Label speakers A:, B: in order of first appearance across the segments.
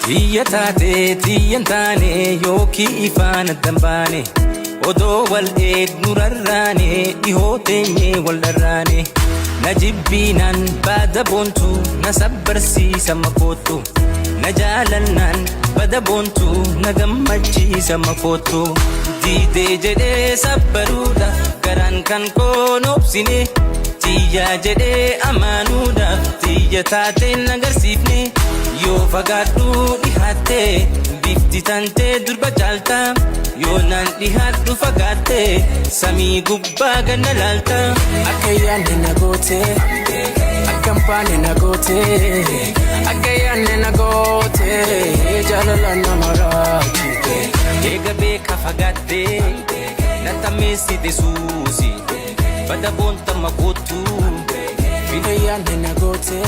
A: Tiyatate tiyantane yoki ifana dambane Odo wal ed nurarrane ihotenye waldarrane Najibbinan bada bontu nasabbarsiisa makotu Najalannan bada bontu nagammachiisa makotu Dide jedhe sabbaruudha garan kan koon obsine Tiyya jedhe amaanuudha tiyya taate nagarsiifne Yoo fagaadhu dhihaatte bifti tante durba caalta Yoo nan dhihaadhu fagaatte samii gubbaa ganna laalta
B: Akka yaanne na goote akka mpaane na goote Akka yaanne na goote jaalala nama raachite
A: Eega beeka fagaatte na tammeessite suusi Bada boonta makootu
B: Akka yaanne na goote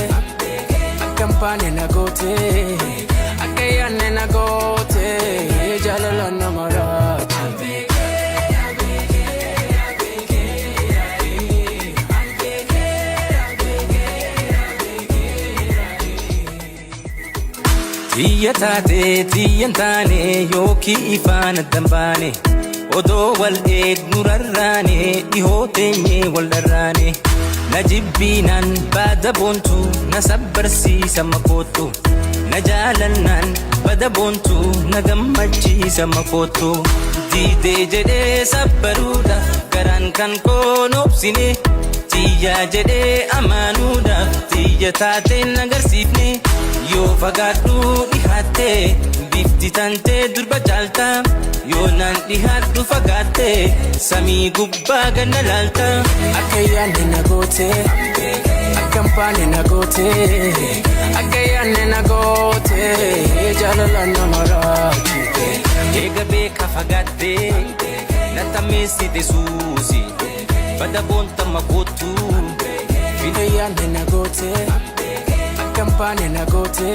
B: akka mpaane na goote Akka yaanne na goote jaalala nama raachite
A: Tiyatate tiyantane yoki ifana dambane Odo wal ed nurarrane ihotenye waldarrane Najibbinan bada bontu nasabbarsiisa makotu Najalannan bada bontu nagammachiisa makotu Dide jedhe sabbaruudha garan kan koon obsine Tiyya jedhe amaanuudha tiyya taate nagarsiifne Yoo fagaadhu dhihaatte bifti tante durba caalta Yoo nan dhihaadhu fagaatte samii gubbaa ganna laalta
B: Akka yaanne na goote akka mpaane na goote Akka yaanne na goote jaalala nama raachite
A: Eega beeka fagaatte na tammeessite suusi Bada boonta makootu
B: Akka yaanne na goote akka mpaane na goote